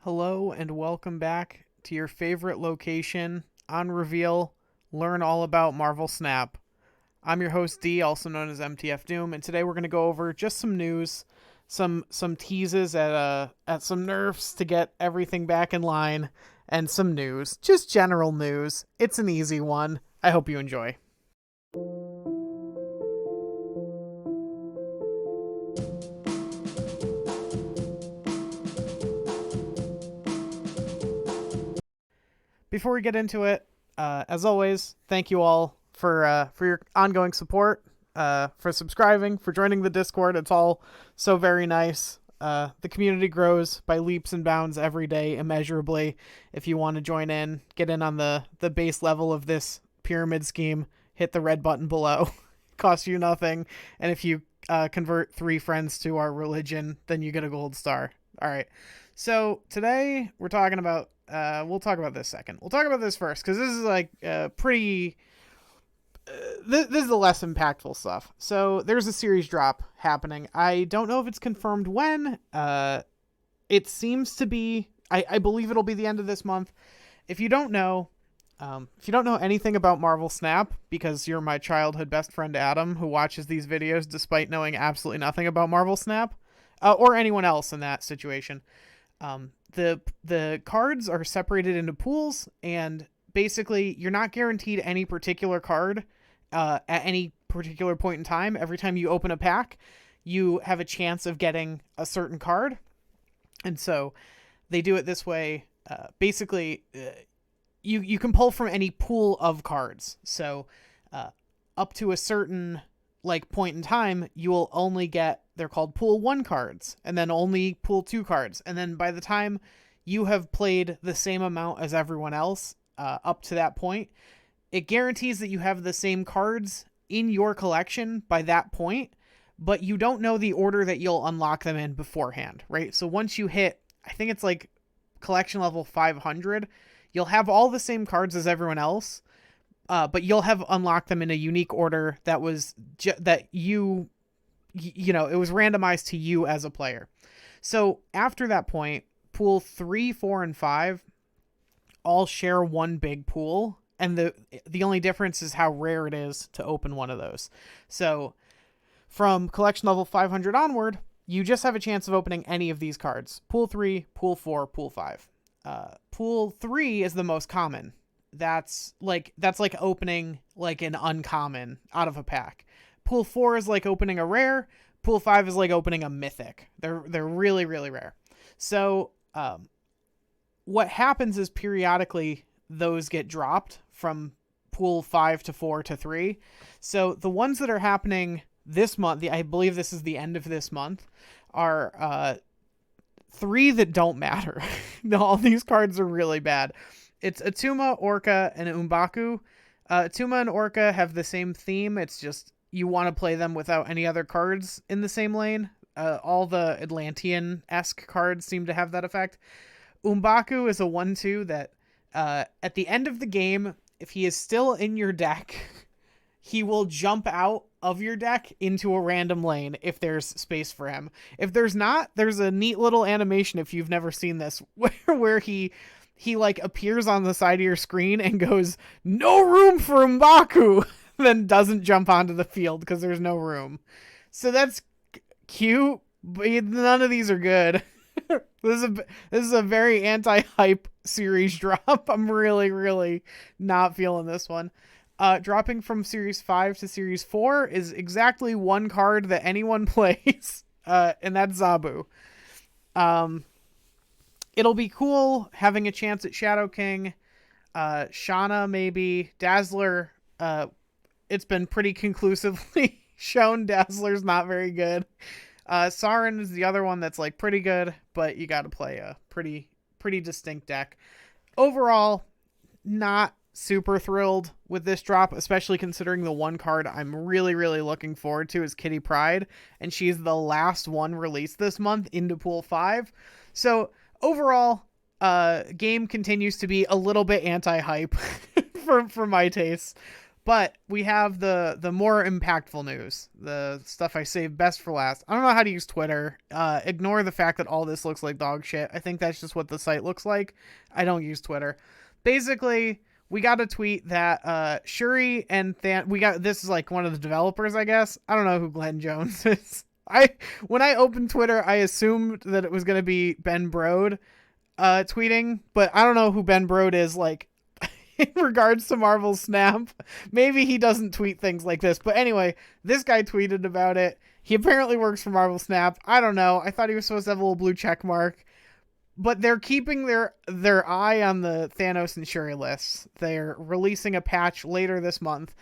Hello and welcome back to your favorite location on Reveal. Learn all about Marvel Snap. I'm your host D, also known as MTF Doom, and today we're going to go over just some news, some teases at some nerfs to get everything back in line, and some news, just general news. It's an easy one. I hope you enjoy. Before we get into it, as always, thank you all for your ongoing support, for subscribing, for joining the Discord. It's all so very nice. The community grows by leaps and bounds every day, immeasurably. If you want to join in, get in on the base level of this pyramid scheme, hit the red button below. It costs you nothing. And if you convert 3 friends to our religion, then you get a gold star. All right. So today we're talking about we'll talk about this second. We'll talk about this first because this is like pretty. This is the less impactful stuff. So there's a series drop happening. I don't know if it's confirmed when. It seems to be. I believe it'll be the end of this month. If you don't know anything about Marvel Snap, because you're my childhood best friend Adam, who watches these videos despite knowing absolutely nothing about Marvel Snap, or anyone else in that situation. The cards are separated into pools, and basically you're not guaranteed any particular card at any particular point in time. Every time you open a pack, you have a chance of getting a certain card. And so they do it this way. Basically, you can pull from any pool of cards. So up to a certain point in time, you will only get, they're called pool 1 cards, and then only pool 2 cards. And then by the time you have played the same amount as everyone else up to that point, it guarantees that you have the same cards in your collection by that point, but you don't know the order that you'll unlock them in beforehand, right? So once you hit, I think it's like collection level 500, you'll have all the same cards as everyone else, but you'll have unlocked them in a unique order that was that you know, it was randomized to you as a player. So after that point, pool 3, 4, and 5 all share one big pool, and the only difference is how rare it is to open one of those. So from collection level 500 onward, you just have a chance of opening any of these cards. Pool 3, Pool 4, Pool 5. Pool 3 is the most common. That's like opening like an uncommon out of a pack. Pool 4 is like opening a rare. Pool 5 is like opening a mythic. They're really, really rare. So what happens is periodically those get dropped from pool 5 to 4 to 3. So the ones that are happening this month, I believe this is the end of this month, are 3 that don't matter. All these cards are really bad. It's Attuma, Orca, and M'Baku. Attuma and Orca have the same theme. It's just you want to play them without any other cards in the same lane. All the Atlantean-esque cards seem to have that effect. M'Baku is a 1/2 that at the end of the game, if he is still in your deck, he will jump out of your deck into a random lane if there's space for him. If there's not, there's a neat little animation, if you've never seen this, where he like appears on the side of your screen and goes, "No room for M'Baku," then doesn't jump onto the field because there's no room. So that's cute, but none of these are good. This is a very anti-hype series drop. I'm really, really not feeling this one. Dropping from Series 5 to Series 4 is exactly one card that anyone plays, and that's Zabu. It'll be cool having a chance at Shadow King, Shauna maybe, Dazzler. It's been pretty conclusively shown Dazzler's not very good. Saren is the other one that's like pretty good, but you got to play a pretty distinct deck. Overall, not super thrilled with this drop, especially considering the one card I'm really, really looking forward to is Kitty Pryde, and she's the last one released this month into Pool 5. So overall, game continues to be a little bit anti-hype for my tastes. But we have the more impactful news, the stuff I saved best for last. I don't know how to use Twitter. Ignore the fact that all this looks like dog shit. I think that's just what the site looks like. I don't use Twitter. Basically, we got a tweet that Shuri and this is like one of the developers, I guess. I don't know who Glenn Jones is. When I opened Twitter, I assumed that it was going to be Ben Brode tweeting, but I don't know who Ben Brode is, like, in regards to Marvel Snap. Maybe he doesn't tweet things like this, but anyway, this guy tweeted about it. He apparently works for Marvel Snap. I don't know. I thought he was supposed to have a little blue check mark, but they're keeping their eye on the Thanos and Shuri lists. They're releasing a patch later this month.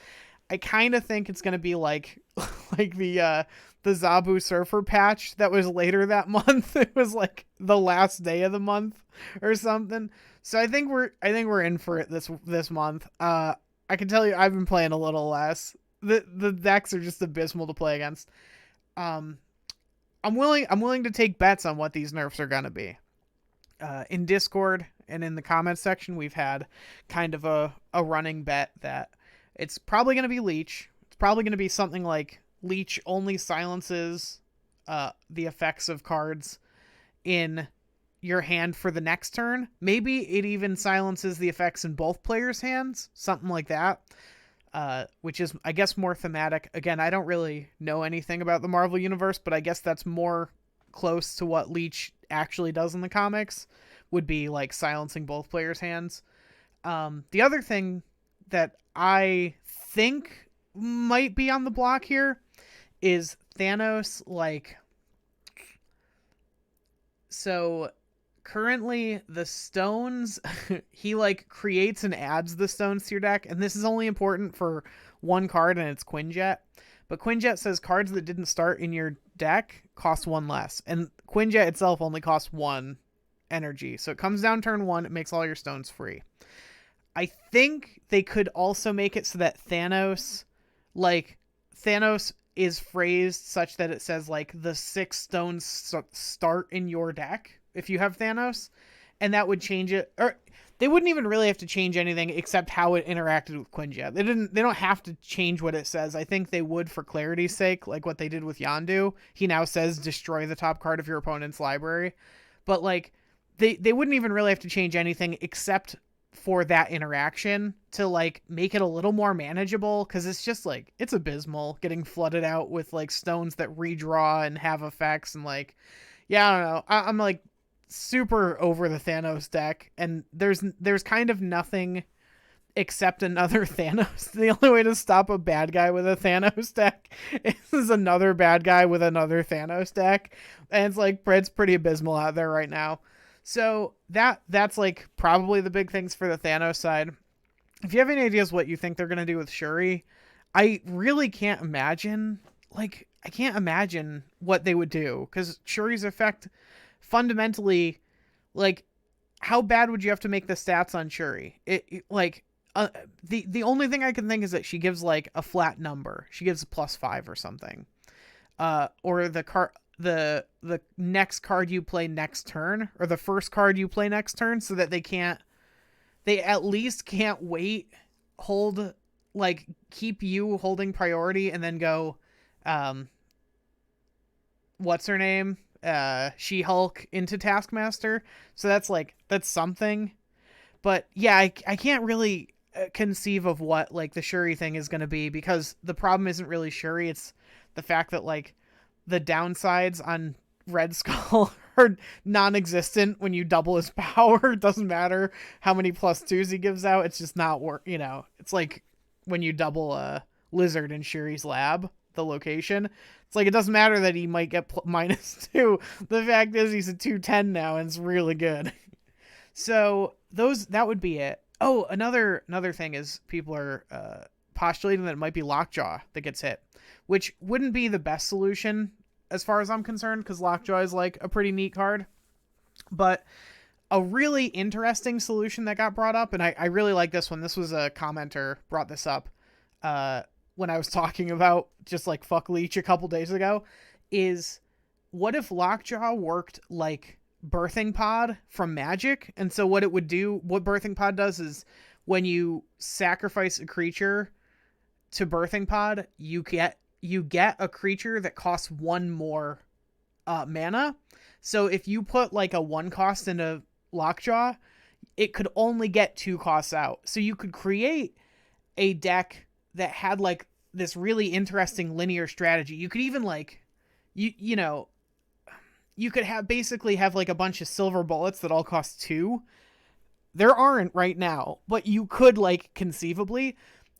I kind of think it's going to be like the Zabu Surfer patch that was later that month. It was like the last day of the month or something. So I think we're in for it this month. I can tell you I've been playing a little less. The decks are just abysmal to play against. I'm willing to take bets on what these nerfs are gonna be. In Discord and in the comments section, we've had kind of a running bet that it's probably gonna be Leech. It's probably gonna be something like Leech only silences the effects of cards in your hand for the next turn. Maybe it even silences the effects in both players' hands, something like that, which is, I guess, more thematic. Again, I don't really know anything about the Marvel Universe, but I guess that's more close to what Leech actually does in the comics, would be like silencing both players' hands. The other thing that I think might be on the block here is Thanos, like, so currently the stones, he like creates and adds the stones to your deck, and this is only important for one card, and it's Quinjet. But Quinjet says cards that didn't start in your deck cost 1 less, and Quinjet itself only costs 1 energy, so it comes down turn 1, it makes all your stones free. I think they could also make it so that Thanos is phrased such that it says like the 6 stones start in your deck if you have Thanos, and that would change it. Or they wouldn't even really have to change anything except how it interacted with Quinjet. They don't have to change what it says. I think they would for clarity's sake, like what they did with Yondu. He now says destroy the top card of your opponent's library. But like they wouldn't even really have to change anything except for that interaction to like make it a little more manageable, because it's just like, it's abysmal getting flooded out with like stones that redraw and have effects, and like, yeah, I don't know. I'm like super over the Thanos deck, and there's kind of nothing except another Thanos. The only way to stop a bad guy with a Thanos deck is another bad guy with another Thanos deck, and it's like, it's pretty abysmal out there right now. So that's like probably the big things for the Thanos side. If you have any ideas what you think they're going to do with Shuri, I really can't imagine. Like, I can't imagine what they would do, because Shuri's effect fundamentally, like, how bad would you have to make the stats on Shuri? The only thing I can think is that she gives like a flat number. She gives a +5 or something. Or the next card you play next turn, or the first card you play next turn, so that they at least can't hold, like, keep you holding priority and then go, what's her name? She-Hulk into Taskmaster. So that's something. But yeah, I can't really conceive of what like the Shuri thing is going to be, because the problem isn't really Shuri. It's the fact that like the downsides on Red Skull are non-existent when you double his power. It doesn't matter how many +2s he gives out. It's just not work. You know, it's like when you double a Lizard in Shuri's lab, the location. It's like, it doesn't matter that he might get -2. The fact is he's a 210 now, and it's really good. So that would be it. Oh, another thing is people are postulating that it might be Lockjaw that gets hit, which wouldn't be the best solution as far as I'm concerned, because Lockjaw is like a pretty neat card. But a really interesting solution that got brought up, and I really like this one. This was a commenter brought this up when I was talking about just like fuck Leech a couple days ago, is what if Lockjaw worked like Birthing Pod from Magic? And so what Birthing Pod does is when you sacrifice a creature to Birthing Pod, you get a creature that costs 1 more mana. So if you put like a 1 cost into Lockjaw, it could only get 2 costs out. So you could create a deck that had like this really interesting linear strategy. You could even like, you know, you could basically have like a bunch of silver bullets that all cost 2. There aren't right now, but you could like conceivably,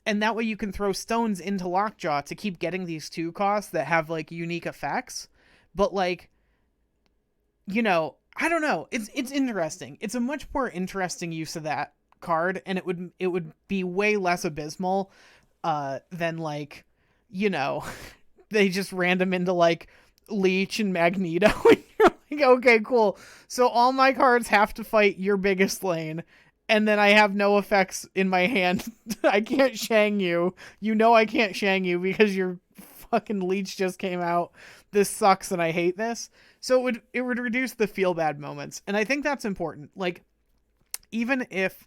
and that way you can throw stones into Lockjaw to keep getting these 2 costs that have like unique effects. But like, you know, I don't know. It's interesting. It's a much more interesting use of that card, and it would be way less abysmal than like, you know, they just random into like Leech and Magneto. And you're like, okay, cool. So all my cards have to fight your biggest lane, and then I have no effects in my hand. I can't Shang you. You know I can't Shang you because your fucking Leech just came out. This sucks and I hate this. So it would reduce the feel bad moments. And I think that's important. Like, even if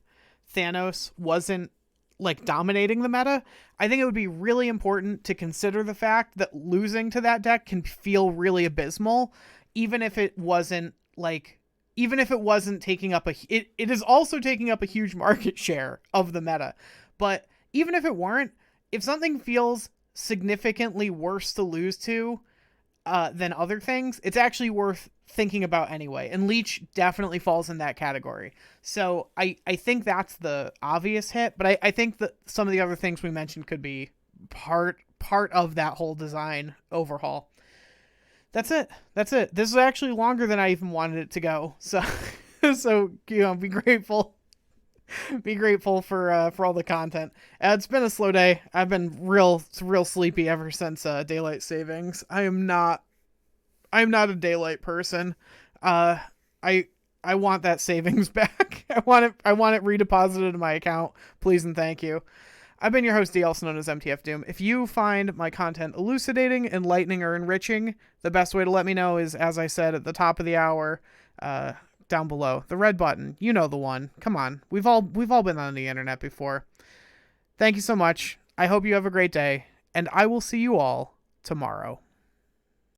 Thanos wasn't like dominating the meta, I think it would be really important to consider the fact that losing to that deck can feel really abysmal, even if it wasn't taking up it is also taking up a huge market share of the meta. But even if it weren't, if something feels significantly worse to lose to than other things, it's actually worth thinking about anyway. And Leech definitely falls in that category. So I think that's the obvious hit, but I think that some of the other things we mentioned could be part of that whole design overhaul. That's it. This is actually longer than I even wanted it to go. So you know, be grateful for all the content. It's been a slow day. I've been real sleepy ever since daylight savings. I'm not a daylight person. I want that savings back. I want it redeposited in my account, please and thank you. I've been your host, D, also known as MTF Doom. If you find my content elucidating, enlightening, or enriching, the best way to let me know is, as I said at the top of the hour, down below. The red button. You know the one. Come on. We've all been on the internet before. Thank you so much. I hope you have a great day, and I will see you all tomorrow.